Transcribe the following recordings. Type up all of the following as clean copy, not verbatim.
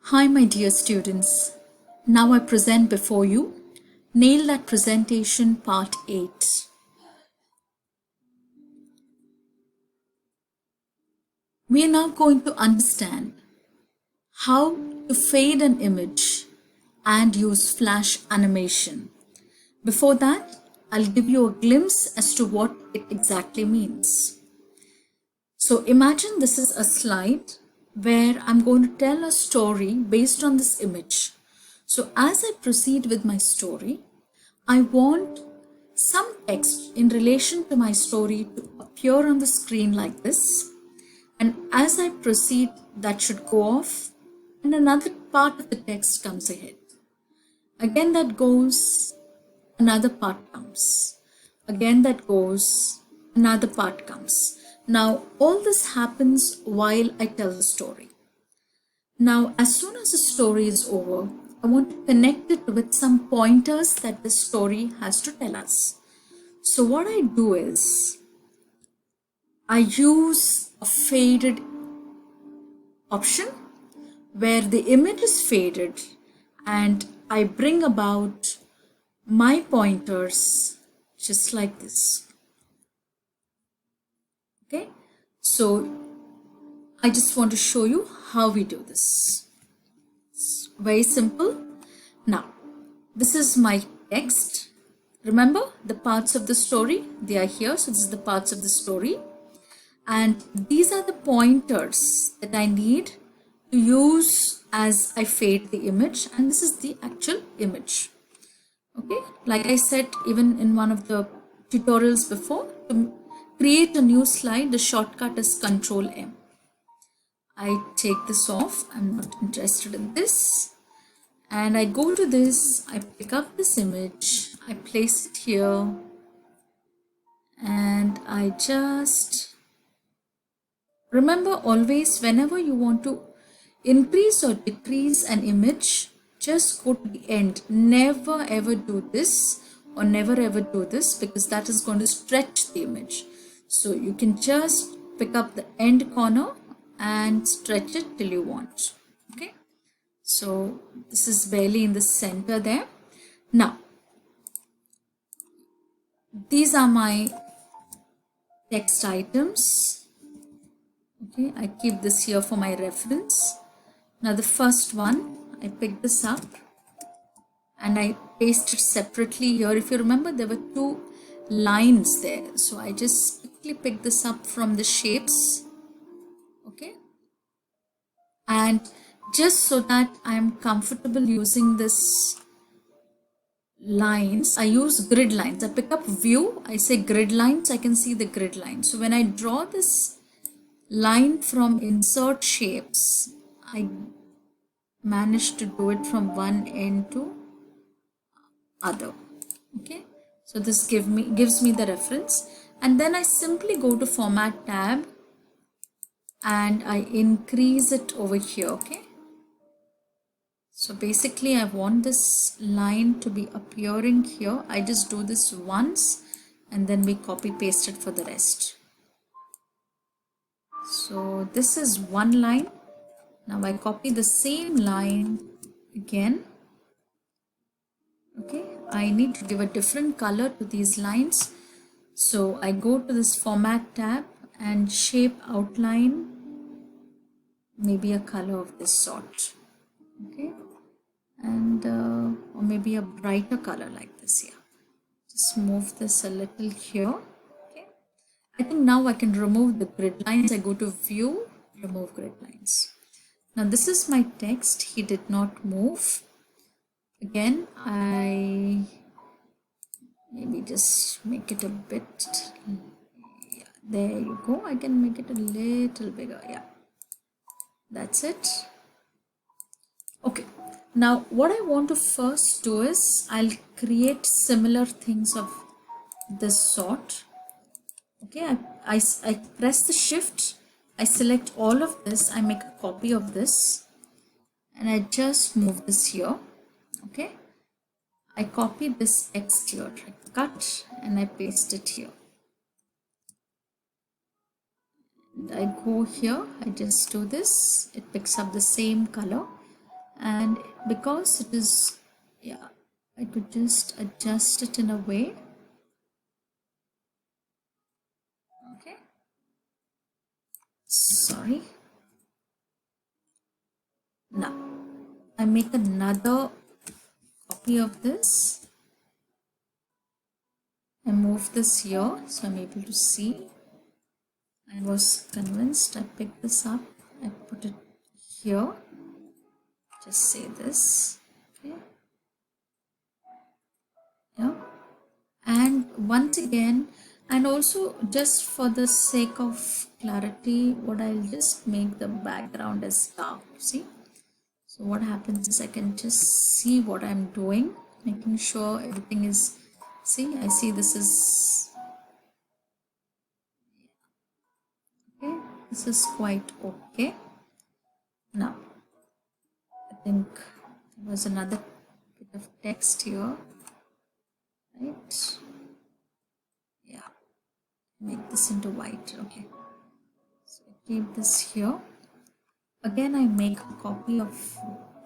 Hi, my dear students. Now I present before you Nail That Presentation Part 8. We are now going to understand how to fade an image and use flash animation. Before that, I'll give you a glimpse as to what it exactly means. So imagine this is a slide where I'm going to tell a story based on this image. So as I proceed with my story, I want some text in relation to my story to appear on the screen like this. And as I proceed, that should go off and another part of the text comes ahead. Again, that goes, another part comes. Again, that goes, another part comes. Now, all this happens while I tell the story. Now, as soon as the story is over, I want to connect it with some pointers that the story has to tell us. So what I do is, I use a faded option where the image is faded and I bring about my pointers just like this. Okay, so I just want to show you how we do this. It's very simple. Now, this is my text. Remember the parts of the story, they are here. So this is the parts of the story. And these are the pointers that I need to use as I fade the image. And this is the actual image. Okay, like I said, even in one of the tutorials before, to create a new slide, the shortcut is Control M. I take this off, I'm not interested in this. And I go to this, I pick up this image, I place it here, and I just remember always whenever you want to increase or decrease an image, just go to the end. Never ever do this or never ever do this because that is going to stretch the image. So you can just pick up the end corner and stretch it till you want. Okay. So this is barely in the center there. Now, these are my text items. Okay, I keep this here for my reference. Now the first one, I pick this up and I paste it separately here. If you remember, there were two lines there. So I just quickly pick this up from the shapes. Okay. And just so that I'm comfortable using this lines, I use grid lines. I pick up view, I say grid lines, I can see the grid lines. So when I draw this line from insert shapes, I manage to do it from one end to other. Okay, so this gives me the reference, and then I simply go to Format tab and I increase it over here. Okay, so basically I want this line to be appearing here. I just do this once and then we copy paste it for the rest. So this is one line. Now I copy the same line again. Okay, I need to give a different color to these lines. So I go to this Format tab and shape outline, maybe a color of this sort. Okay, and or maybe a brighter color like this here. Just move this a little here. Okay, I think now I can remove the grid lines. I go to View, Remove Grid Lines. Now this is my text. He did not move. Again, I maybe just make it a bit. Yeah, there you go. I can make it a little bigger. Yeah, that's it. Okay, now what I want to first do is I'll create similar things of this sort. Okay, I press the shift, I select all of this, I make a copy of this and I just move this here. Okay, I copy this text here, I cut and I paste it here. And I go here, I just do this, it picks up the same color. and because it is, yeah, I could just adjust it in a way. Okay, sorry. Now I make another copy of this. I move this here so I'm able to see. I was convinced. I picked this up. I put it here. Just say this. Okay. Yeah. And once again, and also just for the sake of clarity, what I'll just make the background as dark. See? So what happens is I can just see what I'm doing, making sure everything is, see, I see this is, okay, this is quite okay. Now, I think there was another bit of text here, right? Yeah, make this into white, okay. So I keep this here. Again, I make a copy of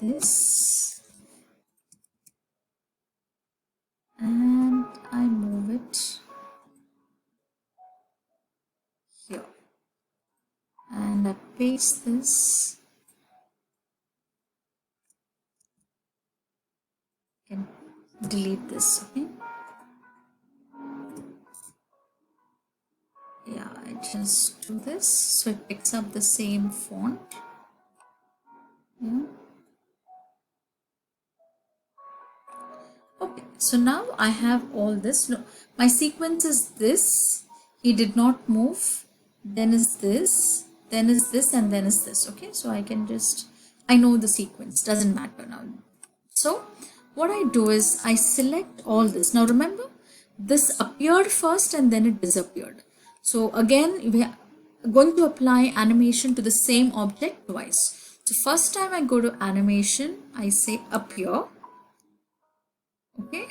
this and I move it here and I paste this. Can delete this, okay. Yeah, I just do this so it picks up the same font. Yeah. Okay, so now I have all this. No, my sequence is this. He did not move. Then is this. Then is this, and then is this. Okay, so I can just, I know the sequence. Doesn't matter now. So what I do is I select all this. Now remember, this appeared first and then it disappeared. So again, we are going to apply animation to the same object twice. So first time I go to animation, I say appear. Okay,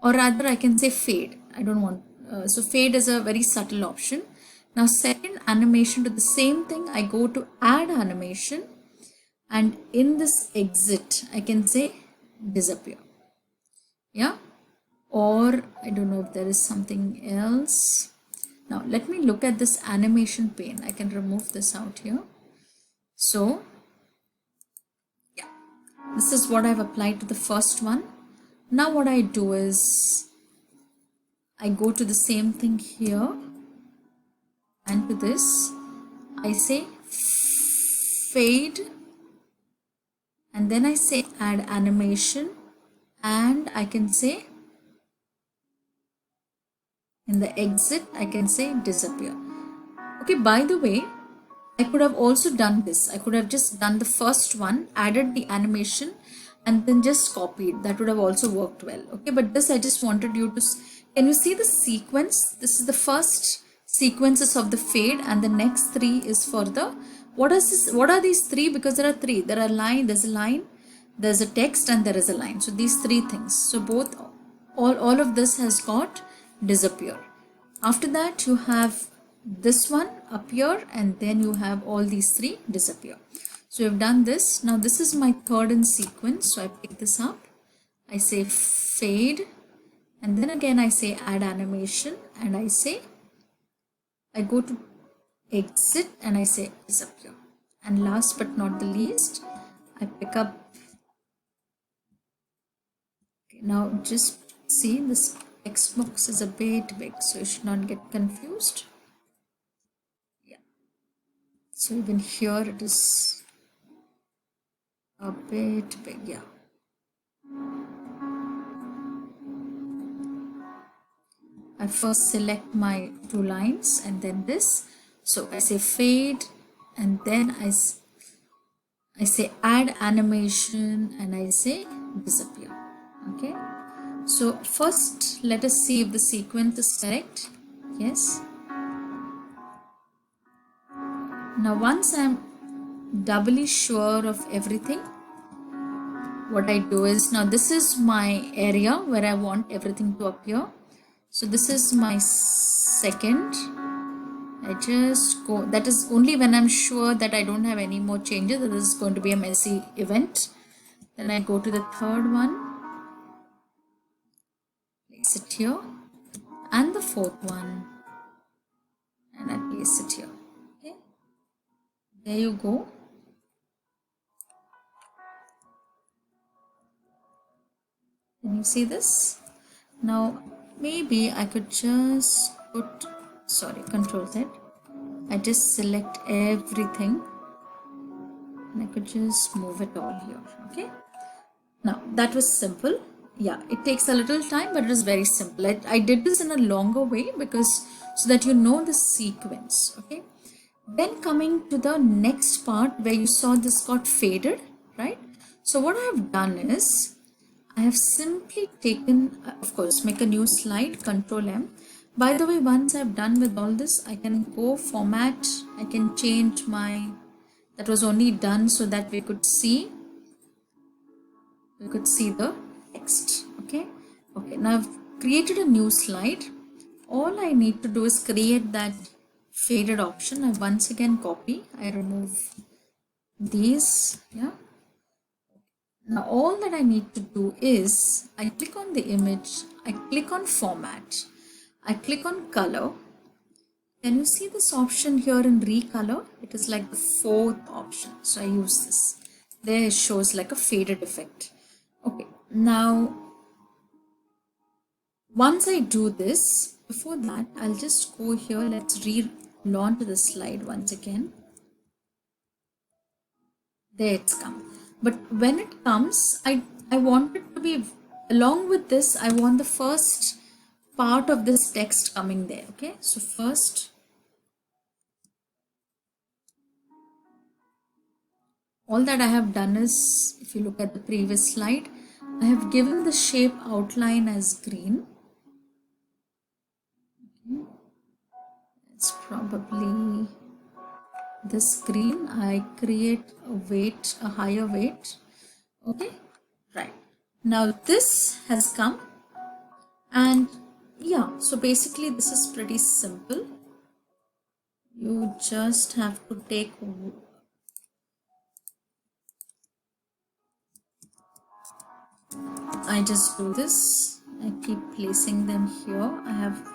or rather I can say fade. I don't want, so fade is a very subtle option. Now second animation to the same thing, I go to add animation and in this exit I can say disappear. Yeah, or I don't know if there is something else. Now let me look at this animation pane. I can remove this out here. So yeah, this is what I've applied to the first one. Now what I do is I go to the same thing here and to this I say fade and then I say add animation and I can say in the exit I can say disappear. Okay, by the way, I could have also done this. I could have just done the first one, added the animation and then just copied. That would have also worked well. Okay, but this I just wanted you to, can you see the sequence? This is the first sequences of the fade and the next three is for the, what is this? What are these three? Because there are three. There are line, there's a line, there's a text and there is a line. So these three things. So both, all of this has got disappear. After that you have this one appear and then you have all these three disappear. So we have done this. Now this is my third in sequence. So I pick this up. I say fade and then again I say add animation and I say, I go to exit and I say disappear. And last but not the least, I pick up. Okay, now just see this text box is a bit big, so you should not get confused. Yeah. So even here it is a bit big, yeah. I first select my two lines and then this. So I say fade and then I say add animation and I say disappear. Okay. So first let us see if the sequence is correct. Yes. Now once I'm doubly sure of everything, what I do is, now this is my area where I want everything to appear. So this is my second. I just go, that is only when I'm sure that I don't have any more changes, that this is going to be a messy event. Then I go to the third one, place it here, and the fourth one, and I place it here. Okay, there you go. Can you see this? Now maybe I could just put, sorry, Control Z. I just select everything and I could just move it all here. Okay, now that was simple. Yeah, it takes a little time, but it is very simple. I did this in a longer way because so that you know the sequence. Okay, then coming to the next part where you saw this got faded, right? So what I have done is I have simply taken, of course, make a new slide, Control M. By the way, once I've done with all this, I can go format, I can change my, that was only done so that we could see the text. Okay, now I've created a new slide. All I need to do is create that faded option. I once again copy, I remove these. Yeah, now all that I need to do is I click on the image, I click on format, I click on color. Can you see this option here in recolor? It is like the fourth option, so I use this. There it shows like a faded effect. Okay, now once I do this, before that I'll just go here, let's relaunch the slide once again. There it's come. But when it comes, I want it to be, along with this, I want the first part of this text coming there. Okay, so first, all that I have done is, if you look at the previous slide, I have given the shape outline as green. Okay. It's probably this green. I create a weight, a higher weight. Okay, right. Now this has come, and yeah, so basically this is pretty simple. You just have to take, I just do this, I keep placing them here. I have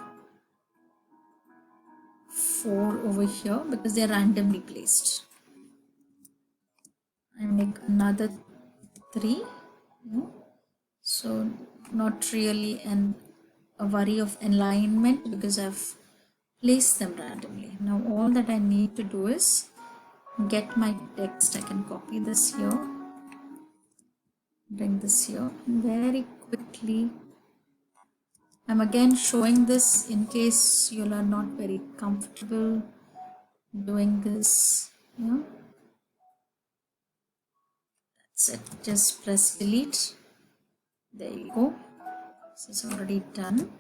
4 over here because they are randomly placed. I make another 3, so not really a worry of alignment because I've placed them randomly. Now all that I need to do is get my text. I can copy this here, bring this here, and very quickly I'm again showing this in case you are not very comfortable doing this. Yeah, that's it. Just press delete. There you go. This is already done.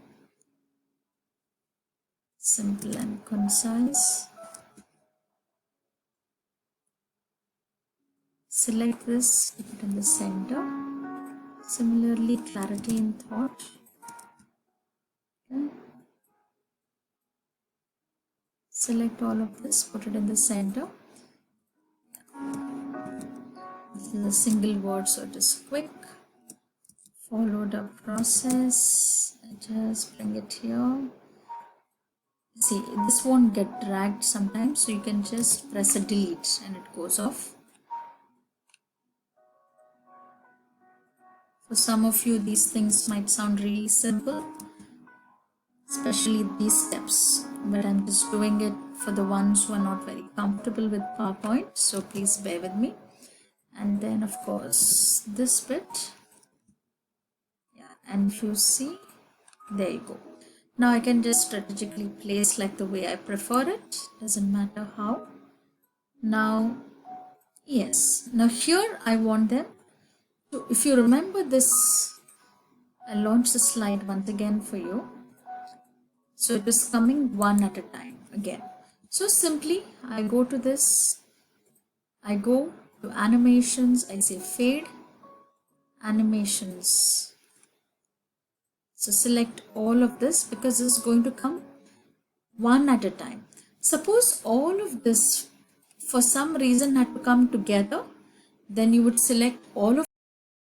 Simple and concise. Select this, keep it in the center. Similarly, clarity in thought. Okay. Select all of this, put it in the center. This is a single word, so it is quick. Follow the process. I just bring it here. See, this won't get dragged sometimes, so you can just press a delete and it goes off. For some of you, these things might sound really simple, especially these steps, but I'm just doing it for the ones who are not very comfortable with PowerPoint, so please bear with me. And then of course this bit, yeah, and if you see, there you go. Now I can just strategically place like the way I prefer it, doesn't matter how. Now yes, now here I want them to, if you remember this, I'll launch the slide once again for you. So it is coming one at a time again. So simply I go to this, I go to animations, I say fade, animations. So select all of this because it's going to come one at a time. Suppose all of this for some reason had to come together, then you would select all of